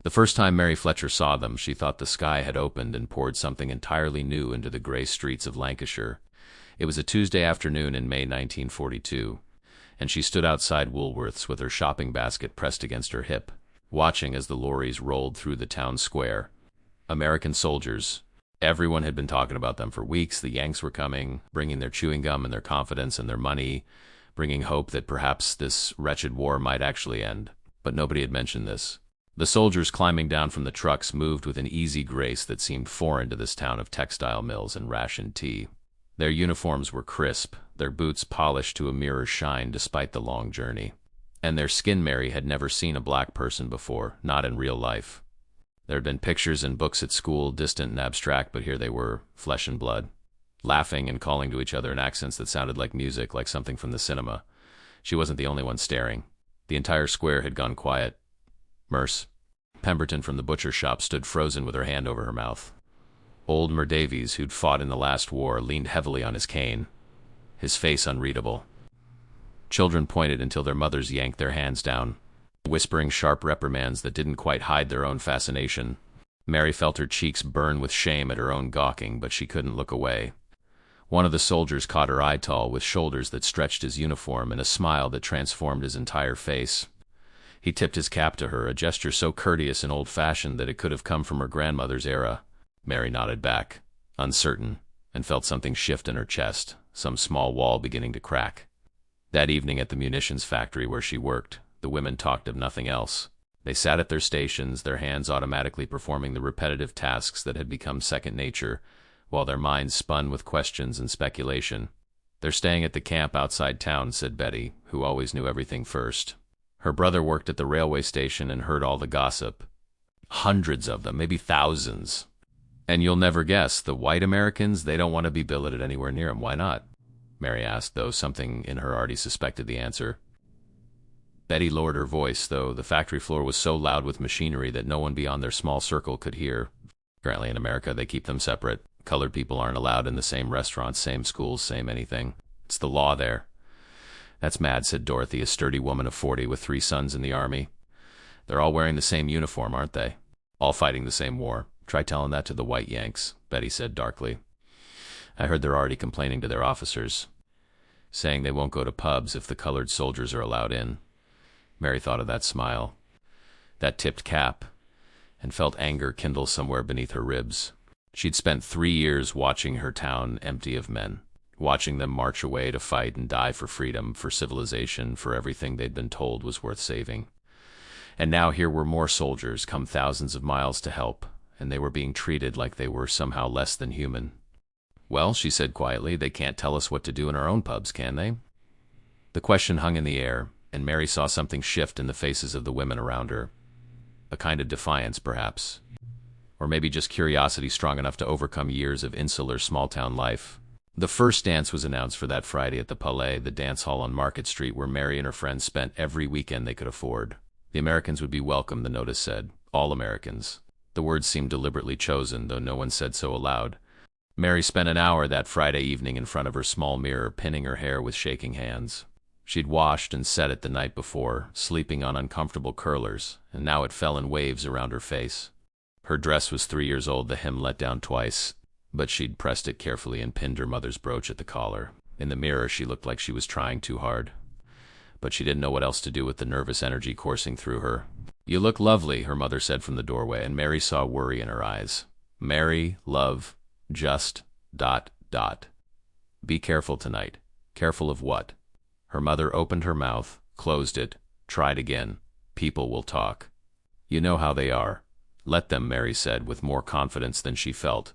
The first time Mary Fletcher saw them, she thought the sky had opened and poured something entirely new into the gray streets of Lancashire. It was a Tuesday afternoon in May 1942, and she stood outside Woolworth's with her shopping basket pressed against her hip, watching as the lorries rolled through the town square. American soldiers. Everyone had been talking about them for weeks. The Yanks were coming, bringing their chewing gum and their confidence and their money, bringing hope that perhaps this wretched war might actually end. But nobody had mentioned this. The soldiers climbing down from the trucks moved with an easy grace that seemed foreign to this town of textile mills and rationed tea. Their uniforms were crisp, their boots polished to a mirror shine despite the long journey. And their skin. Mary had never seen a black person before, not in real life. There had been pictures and books at school, distant and abstract, but here they were, flesh and blood, laughing and calling to each other in accents that sounded like music, like something from the cinema. She wasn't the only one staring. The entire square had gone quiet. Merce Pemberton from the butcher shop stood frozen with her hand over her mouth. Old Mer Davies, who'd fought in the last war, leaned heavily on his cane, his face unreadable. Children pointed until their mothers yanked their hands down, whispering sharp reprimands that didn't quite hide their own fascination. Mary felt her cheeks burn with shame at her own gawking, but she couldn't look away. One of the soldiers caught her eye, tall, with shoulders that stretched his uniform and a smile that transformed his entire face. He tipped his cap to her, a gesture so courteous and old-fashioned that it could have come from her grandmother's era. Mary nodded back, uncertain, and felt something shift in her chest, some small wall beginning to crack. That evening at the munitions factory where she worked, the women talked of nothing else. They sat at their stations, their hands automatically performing the repetitive tasks that had become second nature, while their minds spun with questions and speculation. "They're staying at the camp outside town," said Betty, who always knew everything first. Her brother worked at the railway station and heard all the gossip. Hundreds of them, maybe thousands. "And you'll never guess, the white Americans, they don't want to be billeted anywhere near them. Why not?" Mary asked, though something in her already suspected the answer. Betty lowered her voice, though the factory floor was so loud with machinery that no one beyond their small circle could hear. Apparently in America, they keep them separate. Colored people aren't allowed in the same restaurants, same schools, same anything. It's the law there. "That's mad," said Dorothy, a sturdy woman of 40 with 3 sons in the army. "They're all wearing the same uniform, aren't they? All fighting the same war. Try telling that to the white Yanks," Betty said darkly. "I heard they're already complaining to their officers, saying they won't go to pubs if the colored soldiers are allowed in." Mary thought of that smile, that tipped cap, and felt anger kindle somewhere beneath her ribs. She'd spent 3 years watching her town empty of men, watching them march away to fight and die for freedom, for civilization, for everything they'd been told was worth saving. And now here were more soldiers, come thousands of miles to help, and they were being treated like they were somehow less than human. "Well," she said quietly, "they can't tell us what to do in our own pubs, can they?" The question hung in the air, and Mary saw something shift in the faces of the women around her. A kind of defiance, perhaps. Or maybe just curiosity strong enough to overcome years of insular small-town life. The first dance was announced for that Friday at the Palais, the dance hall on Market Street where Mary and her friends spent every weekend they could afford. The Americans would be welcome, the notice said. All Americans. The words seemed deliberately chosen, though no one said so aloud. Mary spent an hour that Friday evening in front of her small mirror, pinning her hair with shaking hands. She'd washed and set it the night before, sleeping on uncomfortable curlers, and now it fell in waves around her face. Her dress was 3 years old, the hem let down twice, but she'd pressed it carefully and pinned her mother's brooch at the collar. In the mirror, she looked like she was trying too hard, but she didn't know what else to do with the nervous energy coursing through her. "You look lovely," her mother said from the doorway, and Mary saw worry in her eyes. "Mary, love, just, ... Be careful tonight." Careful of what? Her mother opened her mouth, closed it, tried again. "People will talk. You know how they are." "Let them," Mary said, with more confidence than she felt.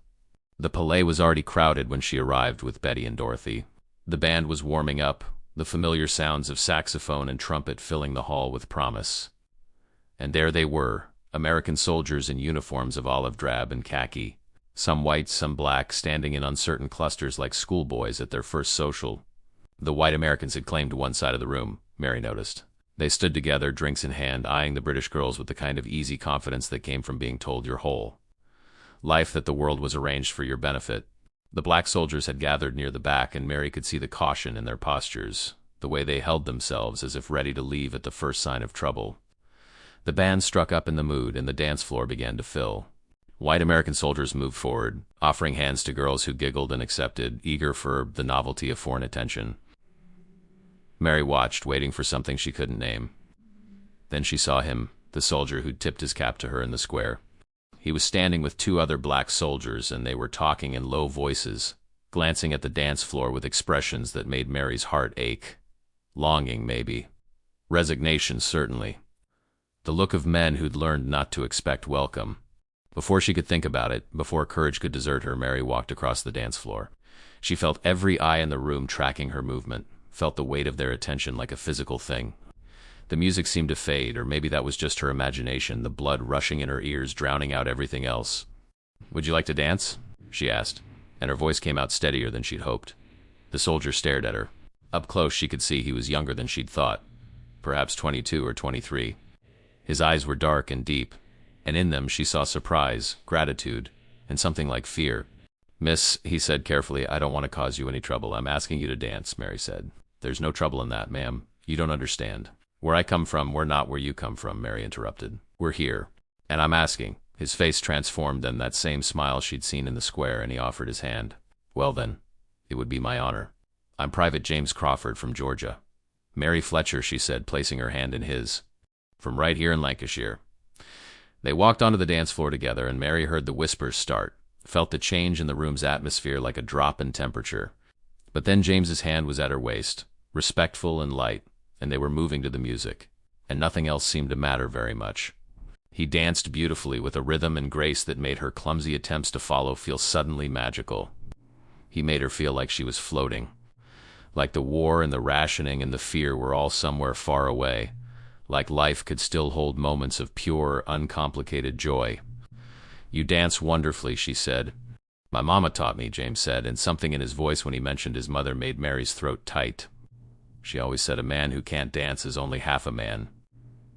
The Palais was already crowded when she arrived with Betty and Dorothy. The band was warming up, the familiar sounds of saxophone and trumpet filling the hall with promise. And there they were, American soldiers in uniforms of olive drab and khaki, some white, some black, standing in uncertain clusters like schoolboys at their first social. The white Americans had claimed one side of the room, Mary noticed. They stood together, drinks in hand, eyeing the British girls with the kind of easy confidence that came from being told you're whole. Life that the world was arranged for your benefit. The black soldiers had gathered near the back, and Mary could see the caution in their postures, the way they held themselves as if ready to leave at the first sign of trouble. The band struck up in the mood, and the dance floor began to fill. White American soldiers moved forward, offering hands to girls who giggled and accepted, eager for the novelty of foreign attention. Mary watched, waiting for something she couldn't name. Then she saw him, the soldier who'd tipped his cap to her in the square. He was standing with two other black soldiers, and they were talking in low voices, glancing at the dance floor with expressions that made Mary's heart ache. Longing, maybe. Resignation, certainly. The look of men who'd learned not to expect welcome. Before she could think about it, before courage could desert her, Mary walked across the dance floor. She felt every eye in the room tracking her movement, felt the weight of their attention like a physical thing. The music seemed to fade, or maybe that was just her imagination, the blood rushing in her ears, drowning out everything else. "Would you like to dance?" she asked, and her voice came out steadier than she'd hoped. The soldier stared at her. Up close, she could see he was younger than she'd thought, perhaps 22 or 23. His eyes were dark and deep, and in them she saw surprise, gratitude, and something like fear. "Miss," he said carefully, "I don't want to cause you any trouble. I'm asking you to dance," Mary said. "There's no trouble in that, ma'am. You don't understand. Where I come from, we're not where you come from," Mary interrupted. "We're here. And I'm asking." His face transformed, then that same smile she'd seen in the square, and he offered his hand. "Well then, it would be my honor. I'm Private James Crawford from Georgia." "Mary Fletcher," she said, placing her hand in his. "From right here in Lancashire." They walked onto the dance floor together, and Mary heard the whispers start, felt the change in the room's atmosphere like a drop in temperature. But then James's hand was at her waist, respectful and light, and they were moving to the music, and nothing else seemed to matter very much. He danced beautifully with a rhythm and grace that made her clumsy attempts to follow feel suddenly magical. He made her feel like she was floating, like the war and the rationing and the fear were all somewhere far away, like life could still hold moments of pure, uncomplicated joy. "You dance wonderfully," she said. "My mama taught me," James said, and something in his voice when he mentioned his mother made Mary's throat tight. She always said a man who can't dance is only half a man.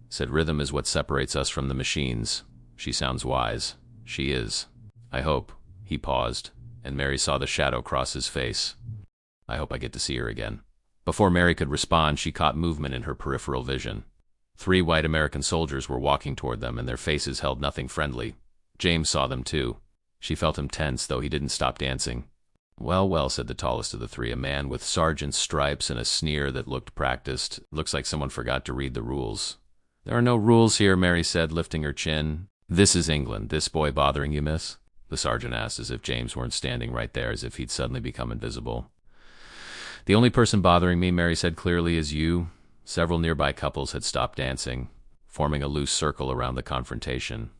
Said rhythm is what separates us from the machines. She sounds wise. She is. I hope. He paused, and Mary saw the shadow cross his face. "I hope I get to see her again." Before Mary could respond, she caught movement in her peripheral vision. 3 white American soldiers were walking toward them, and their faces held nothing friendly. James saw them too. She felt him tense, though he didn't stop dancing. "Well, well," said the tallest of the 3, a man with sergeant's stripes and a sneer that looked practiced. "Looks like someone forgot to read the rules." "There are no rules here," Mary said, lifting her chin. "This is England. This boy bothering you, miss?" the sergeant asked, as if James weren't standing right there, as if he'd suddenly become invisible. "The only person bothering me," Mary said clearly, "is you." Several nearby couples had stopped dancing, forming a loose circle around the confrontation.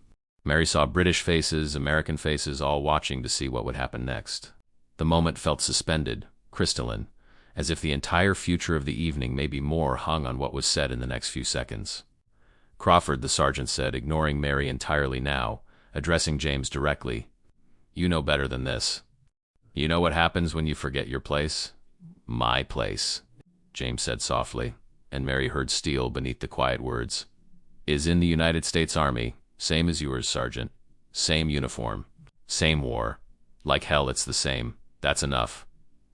Mary saw British faces, American faces, all watching to see what would happen next. The moment felt suspended, crystalline, as if the entire future of the evening, maybe more, hung on what was said in the next few seconds. "Crawford," the sergeant said, ignoring Mary entirely now, addressing James directly. "You know better than this. You know what happens when you forget your place?" "My place," James said softly, and Mary heard steel beneath the quiet words. "Is in the United States Army, same as yours, Sergeant. Same uniform. Same war. Like hell, it's the same. That's enough."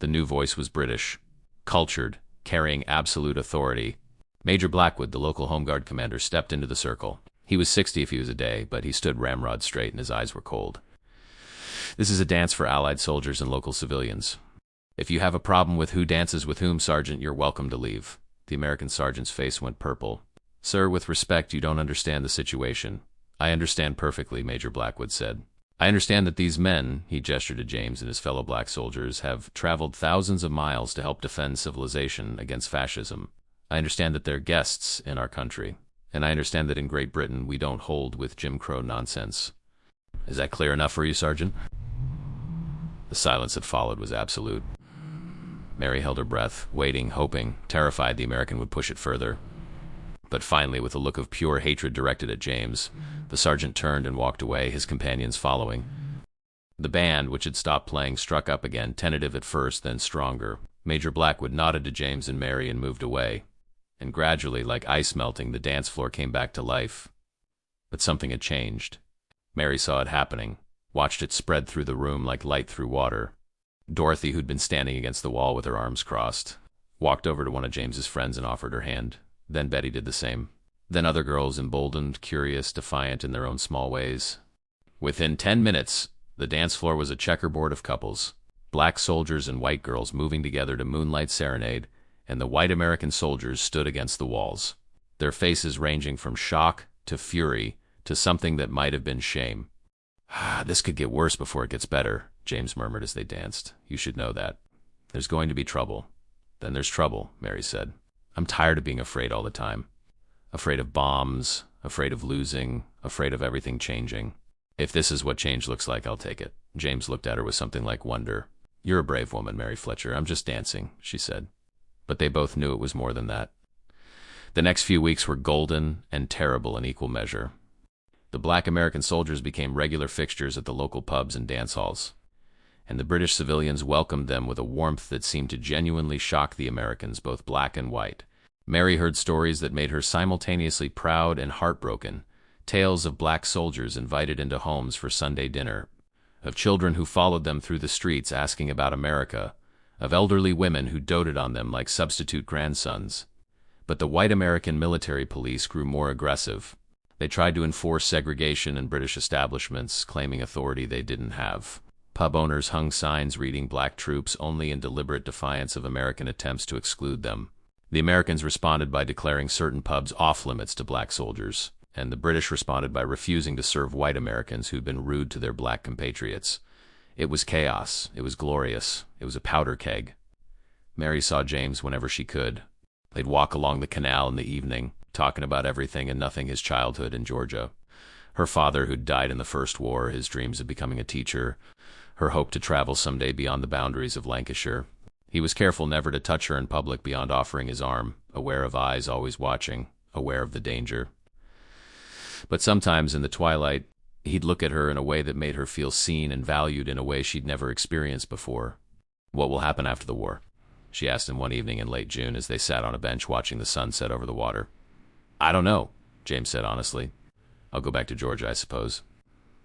The new voice was British, cultured, carrying absolute authority. Major Blackwood, the local Home Guard commander, stepped into the circle. He was 60 if he was a day, but he stood ramrod straight and his eyes were cold. "This is a dance for Allied soldiers and local civilians. If you have a problem with who dances with whom, Sergeant, you're welcome to leave." The American sergeant's face went purple. "Sir, with respect, you don't understand the situation." "I understand perfectly," Major Blackwood said. "I understand that these men," he gestured to James and his fellow black soldiers, "have traveled thousands of miles to help defend civilization against fascism. I understand that they're guests in our country. And I understand that in Great Britain we don't hold with Jim Crow nonsense. Is that clear enough for you, Sergeant?" The silence that followed was absolute. Mary held her breath, waiting, hoping, terrified the American would push it further. But finally, with a look of pure hatred directed at James, the sergeant turned and walked away, his companions following. The band, which had stopped playing, struck up again, tentative at first, then stronger. Major Blackwood nodded to James and Mary and moved away. And gradually, like ice melting, the dance floor came back to life. But something had changed. Mary saw it happening, watched it spread through the room like light through water. Dorothy, who'd been standing against the wall with her arms crossed, walked over to one of James's friends and offered her hand. Then Betty did the same. Then other girls, emboldened, curious, defiant in their own small ways. Within 10 minutes, the dance floor was a checkerboard of couples. Black soldiers and white girls moving together to Moonlight Serenade, and the white American soldiers stood against the walls, their faces ranging from shock to fury to something that might have been shame. "This could get worse before it gets better," James murmured as they danced. "You should know that. There's going to be trouble." "Then there's trouble," Mary said. "I'm tired of being afraid all the time. Afraid of bombs, afraid of losing, afraid of everything changing. If this is what change looks like, I'll take it." James looked at her with something like wonder. "You're a brave woman, Mary Fletcher. I'm just dancing," she said. But they both knew it was more than that. The next few weeks were golden and terrible in equal measure. The Black American soldiers became regular fixtures at the local pubs and dance halls, and the British civilians welcomed them with a warmth that seemed to genuinely shock the Americans, both black and white. Mary heard stories that made her simultaneously proud and heartbroken, tales of black soldiers invited into homes for Sunday dinner, of children who followed them through the streets asking about America, of elderly women who doted on them like substitute grandsons. But the white American military police grew more aggressive. They tried to enforce segregation in British establishments, claiming authority they didn't have. Pub owners hung signs reading "Black Troops" only in deliberate defiance of American attempts to exclude them. The Americans responded by declaring certain pubs off-limits to black soldiers, and the British responded by refusing to serve white Americans who'd been rude to their black compatriots. It was chaos. It was glorious. It was a powder keg. Mary saw James whenever she could. They'd walk along the canal in the evening, talking about everything and nothing, his childhood in Georgia. Her father, who'd died in the First War, his dreams of becoming a teacher, her hope to travel someday beyond the boundaries of Lancashire. He was careful never to touch her in public beyond offering his arm, aware of eyes always watching, aware of the danger. But sometimes in the twilight, he'd look at her in a way that made her feel seen and valued in a way she'd never experienced before. "What will happen after the war?" she asked him one evening in late June as they sat on a bench watching the sun set over the water. "I don't know," James said honestly. "I'll go back to Georgia, I suppose.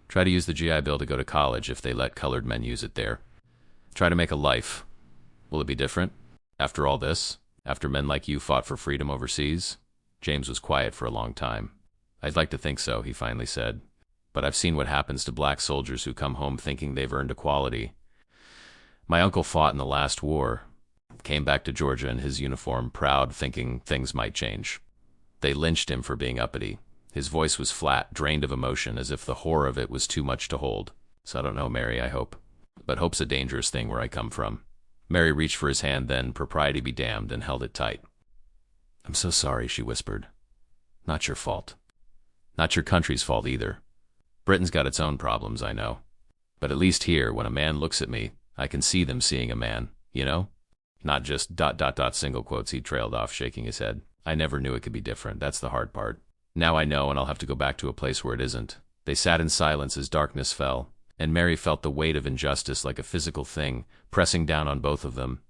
Try to use the GI Bill to go to college if they let colored men use it there. Try to make a life. Will it be different? After all this? After men like you fought for freedom overseas?" James was quiet for a long time. "I'd like to think so," he finally said. "But I've seen what happens to black soldiers who come home thinking they've earned equality. My uncle fought in the last war, came back to Georgia in his uniform, proud, thinking things might change. They lynched him for being uppity." His voice was flat, drained of emotion, as if the horror of it was too much to hold. "So I don't know, Mary, I hope. But hope's a dangerous thing where I come from." Mary reached for his hand then, propriety be damned, and held it tight. "I'm so sorry," she whispered. "Not your fault. Not your country's fault either. Britain's got its own problems, I know. But at least here, when a man looks at me, I can see them seeing a man, you know? Not just ... single quotes," he trailed off, shaking his head. "I never knew it could be different. That's the hard part. Now I know, and I'll have to go back to a place where it isn't." They sat in silence as darkness fell, and Mary felt the weight of injustice like a physical thing pressing down on both of them.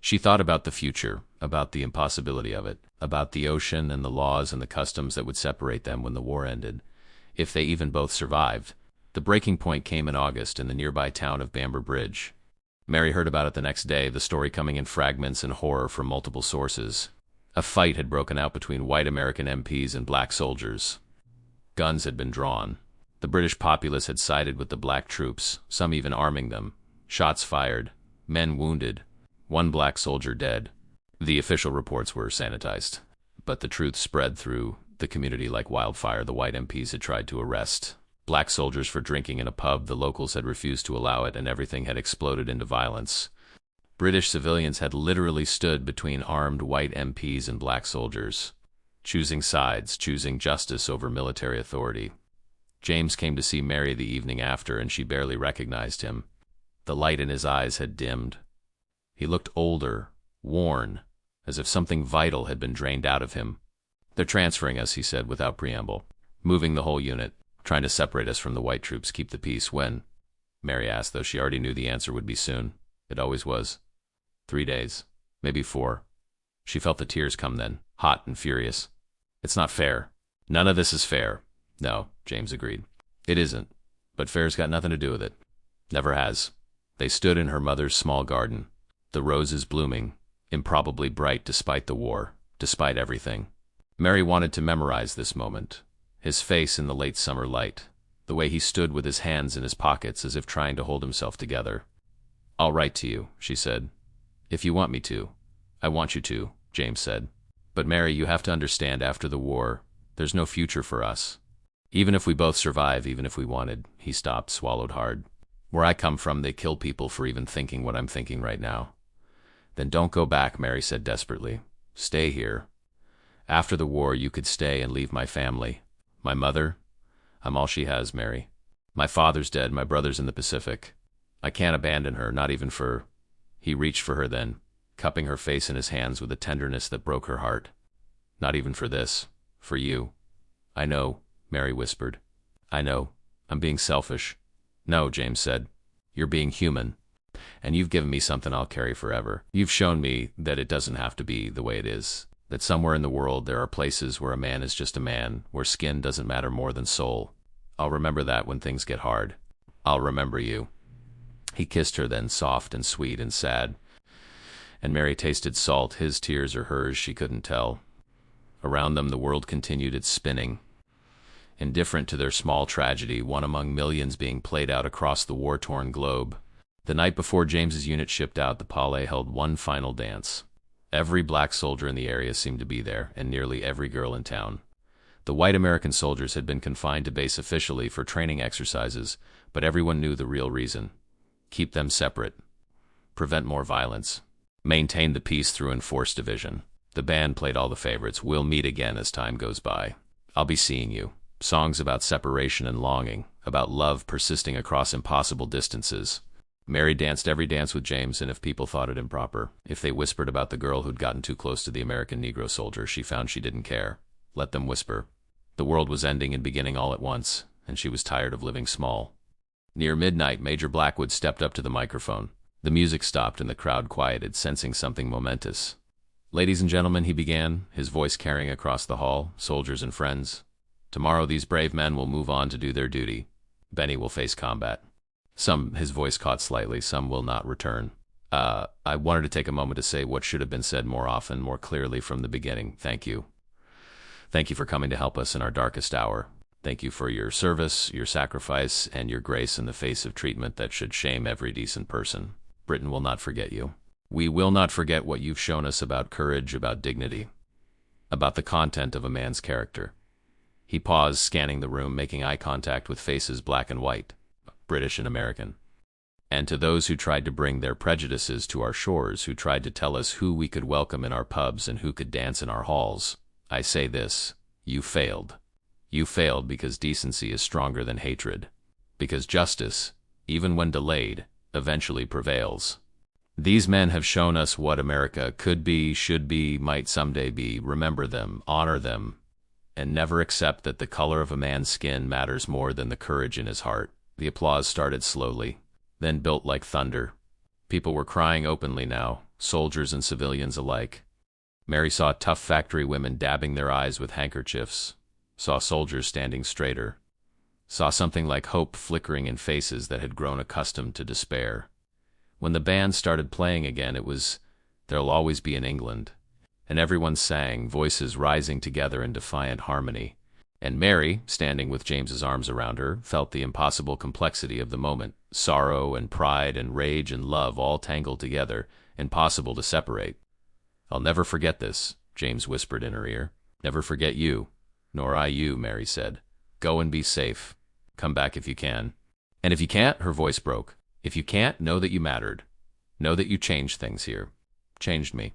She thought about the future, about the impossibility of it, about the ocean and the laws and the customs that would separate them when the war ended, if they even both survived. The breaking point came in August in the nearby town of Bamber Bridge. Mary heard about it the next day, the story coming in fragments and horror from multiple sources. A fight had broken out between white American MPs and black soldiers. Guns had been drawn. The British populace had sided with the black troops, some even arming them. Shots fired. Men wounded. One black soldier dead. The official reports were sanitized, but the truth spread through the community like wildfire. The white MPs had tried to arrest black soldiers for drinking in a pub. The locals had refused to allow it, and everything had exploded into violence. British civilians had literally stood between armed white MPs and black soldiers, choosing sides, choosing justice over military authority. James came to see Mary the evening after, and she barely recognized him. The light in his eyes had dimmed. He looked older, worn, as if something vital had been drained out of him. "They're transferring us," he said without preamble. "Moving the whole unit, trying to separate us from the white troops, keep the peace." "When?" Mary asked, though she already knew the answer would be soon. It always was. 3 days, maybe 4. She felt the tears come then, hot and furious. "It's not fair. None of this is fair." "No," James agreed. "It isn't. But fair's got nothing to do with it. Never has." They stood in her mother's small garden, the roses blooming, improbably bright despite the war, despite everything. Mary wanted to memorize this moment. His face in the late summer light. The way he stood with his hands in his pockets as if trying to hold himself together. "I'll write to you," she said. "If you want me to." "I want you to," James said. "But Mary, you have to understand, after the war, there's no future for us. Even if we both survive, even if we wanted." He stopped, swallowed hard. "Where I come from, they kill people for even thinking what I'm thinking right now." "Then don't go back," Mary said desperately. "Stay here. After the war, you could stay and leave my family. My mother, I'm all she has, Mary. My father's dead, my brother's in the Pacific. I can't abandon her, not even for—" He reached for her then, cupping her face in his hands with a tenderness that broke her heart. "Not even for this. For you." "I know," Mary whispered. "I know. I'm being selfish." "No," James said. "You're being human. And you've given me something I'll carry forever. You've shown me that it doesn't have to be the way it is. That somewhere in the world there are places where a man is just a man, where skin doesn't matter more than soul. I'll remember that when things get hard. I'll remember you." He kissed her then, soft and sweet and sad. And Mary tasted salt, his tears or hers, she couldn't tell. Around them the world continued its spinning. Indifferent to their small tragedy, one among millions being played out across the war-torn globe. The night before James's unit shipped out, the Palais held one final dance. Every black soldier in the area seemed to be there, and nearly every girl in town. The white American soldiers had been confined to base officially for training exercises, but everyone knew the real reason. Keep them separate. Prevent more violence. Maintain the peace through enforced division. The band played all the favorites. "We'll meet again as time goes by. I'll be seeing you." Songs about separation and longing, about love persisting across impossible distances. Mary danced every dance with James, and if people thought it improper, if they whispered about the girl who'd gotten too close to the American Negro soldier, she found she didn't care. Let them whisper. The world was ending and beginning all at once, and she was tired of living small. Near midnight, Major Blackwood stepped up to the microphone. The music stopped and the crowd quieted, sensing something momentous. "Ladies and gentlemen," he began, his voice carrying across the hall, "soldiers and friends. Tomorrow these brave men will move on to do their duty. Benny will face combat. Some," his voice caught slightly, "some will not return. I wanted to take a moment to say what should have been said more often, more clearly from the beginning. Thank you. Thank you for coming to help us in our darkest hour. Thank you for your service, your sacrifice, and your grace in the face of treatment that should shame every decent person. Britain will not forget you. We will not forget what you've shown us about courage, about dignity, about the content of a man's character." He paused, scanning the room, making eye contact with faces black and white, British and American. "And to those who tried to bring their prejudices to our shores, who tried to tell us who we could welcome in our pubs and who could dance in our halls, I say this: you failed. You failed because decency is stronger than hatred. Because justice, even when delayed, eventually prevails. These men have shown us what America could be, should be, might someday be. Remember them, honor them, and never accept that the color of a man's skin matters more than the courage in his heart." The applause started slowly, then built like thunder. People were crying openly now, soldiers and civilians alike. Mary saw tough factory women dabbing their eyes with handkerchiefs, saw soldiers standing straighter, saw something like hope flickering in faces that had grown accustomed to despair. When the band started playing again, it was "There'll Always Be in England," and everyone sang, voices rising together in defiant harmony. And Mary, standing with James's arms around her, felt the impossible complexity of the moment, sorrow and pride and rage and love all tangled together, impossible to separate. "I'll never forget this," James whispered in her ear. "Never forget you." "Nor I you," Mary said. "Go and be safe. Come back if you can. And if you can't," her voice broke, "if you can't, know that you mattered. Know that you changed things here. Changed me."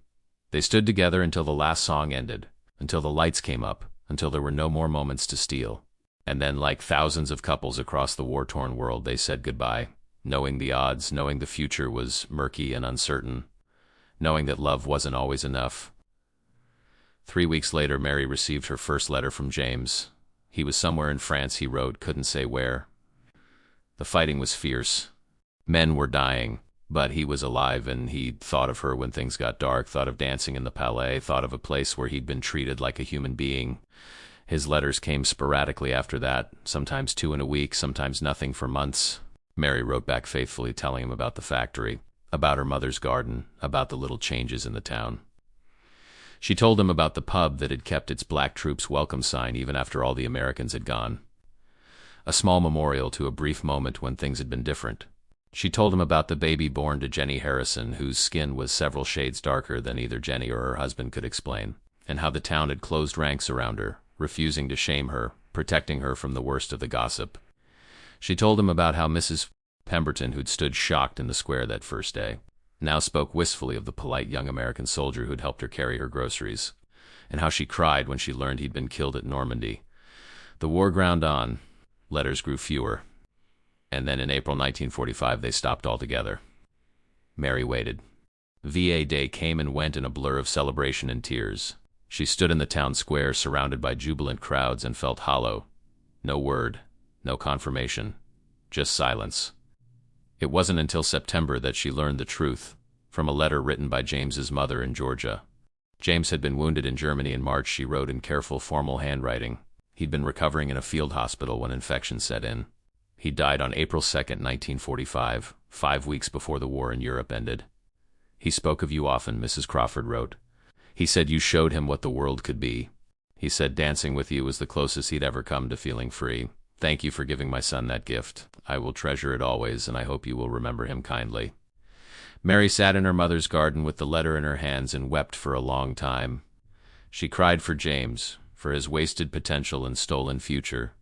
They stood together until the last song ended, until the lights came up, until there were no more moments to steal. And then, like thousands of couples across the war-torn world, they said goodbye, knowing the odds, knowing the future was murky and uncertain, knowing that love wasn't always enough. 3 weeks later, Mary received her first letter from James. He was somewhere in France, he wrote, couldn't say where. The fighting was fierce. Men were dying, but he was alive, and he thought of her when things got dark, thought of dancing in the Palais, thought of a place where he'd been treated like a human being. His letters came sporadically after that, sometimes 2 in a week, sometimes nothing for months. Mary wrote back faithfully, telling him about the factory, about her mother's garden, about the little changes in the town. She told him about the pub that had kept its black troops welcome sign even after all the Americans had gone. A small memorial to a brief moment when things had been different. She told him about the baby born to Jenny Harrison, whose skin was several shades darker than either Jenny or her husband could explain, and how the town had closed ranks around her, refusing to shame her, protecting her from the worst of the gossip. She told him about how Mrs. Pemberton, who'd stood shocked in the square that first day, now spoke wistfully of the polite young American soldier who'd helped her carry her groceries, and how she cried when she learned he'd been killed at Normandy. The war ground on. Letters grew fewer. And then in April 1945 they stopped altogether. Mary waited. VA Day came and went in a blur of celebration and tears. She stood in the town square surrounded by jubilant crowds and felt hollow. No word, no confirmation, just silence. It wasn't until September that she learned the truth, from a letter written by James's mother in Georgia. James had been wounded in Germany in March, she wrote in careful, formal handwriting. He'd been recovering in a field hospital when infection set in. He died on April 2, 1945, 5 weeks before the war in Europe ended. He spoke of you often, Mrs. Crawford wrote. He said you showed him what the world could be. He said dancing with you was the closest he'd ever come to feeling free. Thank you for giving my son that gift. I will treasure it always, and I hope you will remember him kindly. Mary sat in her mother's garden with the letter in her hands and wept for a long time. She cried for James, for his wasted potential and stolen future.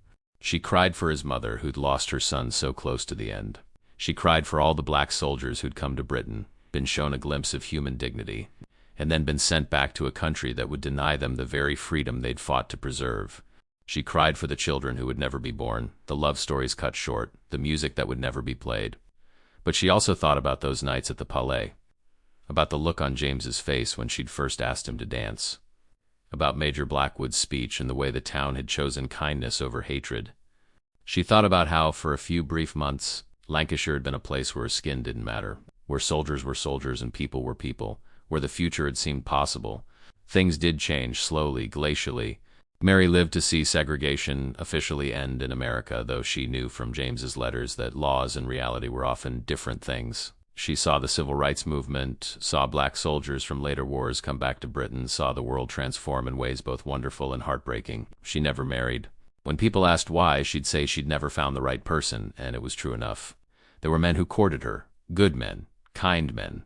She cried for his mother, who'd lost her son so close to the end. She cried for all the black soldiers who'd come to Britain, been shown a glimpse of human dignity, and then been sent back to a country that would deny them the very freedom they'd fought to preserve. She cried for the children who would never be born, the love stories cut short, the music that would never be played. But she also thought about those nights at the Palais, about the look on James's face when she'd first asked him to dance, about Major Blackwood's speech and the way the town had chosen kindness over hatred. She thought about how, for a few brief months, Lancashire had been a place where skin didn't matter, where soldiers were soldiers and people were people, where the future had seemed possible. Things did change, slowly, glacially. Mary lived to see segregation officially end in America, though she knew from James's letters that laws and reality were often different things. She saw the civil rights movement, saw black soldiers from later wars come back to Britain, saw the world transform in ways both wonderful and heartbreaking. She never married. When people asked why, she'd say she'd never found the right person, and it was true enough. There were men who courted her, good men, kind men.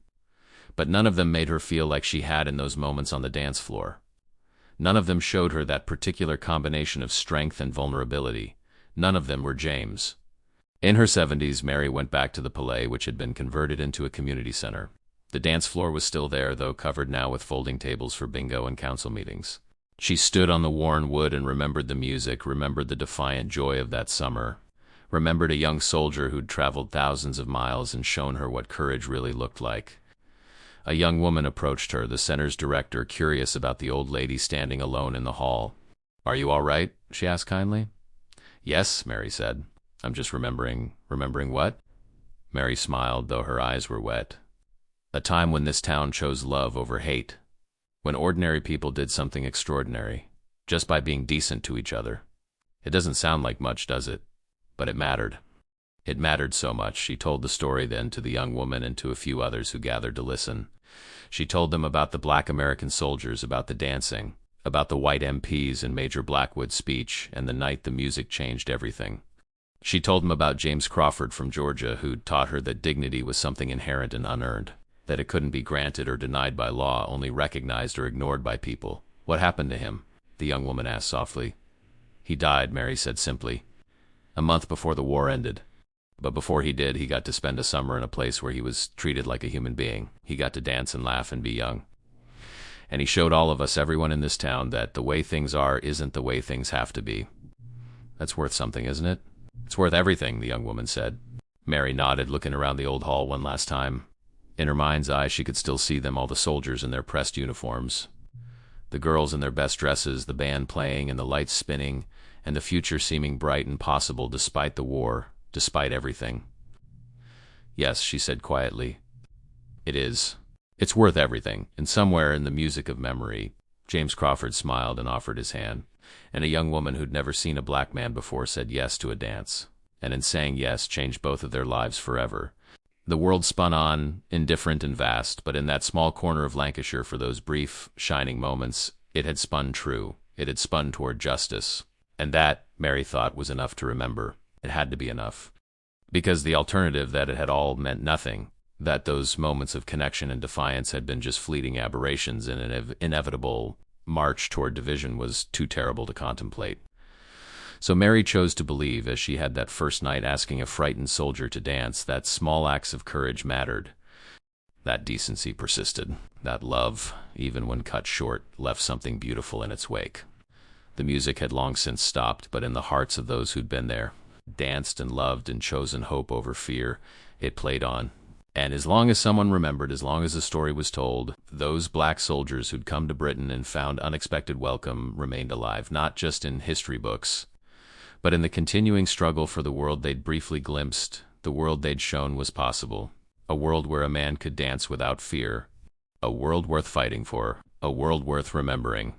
But none of them made her feel like she had in those moments on the dance floor. None of them showed her that particular combination of strength and vulnerability. None of them were James. In her 70s, Mary went back to the Palais, which had been converted into a community center. The dance floor was still there, though covered now with folding tables for bingo and council meetings. She stood on the worn wood and remembered the music, remembered the defiant joy of that summer, remembered a young soldier who'd traveled thousands of miles and shown her what courage really looked like. A young woman approached her, the center's director, curious about the old lady standing alone in the hall. "Are you all right?" she asked kindly. "Yes," Mary said. "I'm just remembering." "Remembering what?" Mary smiled, though her eyes were wet. "A time when this town chose love over hate. When ordinary people did something extraordinary, just by being decent to each other. It doesn't sound like much, does it? But it mattered. It mattered so much." She told the story then to the young woman and to a few others who gathered to listen. She told them about the Black American soldiers, about the dancing, about the white MPs and Major Blackwood's speech, and the night the music changed everything. She told them about James Crawford from Georgia, who'd taught her that dignity was something inherent and unearned, that it couldn't be granted or denied by law, only recognized or ignored by people. "What happened to him?" the young woman asked softly. "He died," Mary said simply, "a month before the war ended. But before he did, he got to spend a summer in a place where he was treated like a human being. He got to dance and laugh and be young. And he showed all of us, everyone in this town, that the way things are isn't the way things have to be. That's worth something, isn't it?" "It's worth everything," the young woman said. Mary nodded, looking around the old hall one last time. In her mind's eye, she could still see them, all the soldiers in their pressed uniforms, the girls in their best dresses, the band playing and the lights spinning, and the future seeming bright and possible despite the war, despite everything. "Yes," she said quietly. "It is. It's worth everything." And somewhere in the music of memory, James Crawford smiled and offered his hand, and a young woman who'd never seen a black man before said yes to a dance, and in saying yes changed both of their lives forever. The world spun on, indifferent and vast, but in that small corner of Lancashire for those brief, shining moments, it had spun true. It had spun toward justice. And that, Mary thought, was enough to remember. It had to be enough. Because the alternative, that it had all meant nothing, that those moments of connection and defiance had been just fleeting aberrations in an inevitable march toward division, was too terrible to contemplate. So Mary chose to believe, as she had that first night asking a frightened soldier to dance, that small acts of courage mattered. That decency persisted. That love, even when cut short, left something beautiful in its wake. The music had long since stopped, but in the hearts of those who'd been there, danced and loved and chosen hope over fear, it played on. And as long as someone remembered, as long as the story was told, those black soldiers who'd come to Britain and found unexpected welcome remained alive, not just in history books, but in the continuing struggle for the world they'd briefly glimpsed, the world they'd shown was possible, a world where a man could dance without fear, a world worth fighting for, a world worth remembering.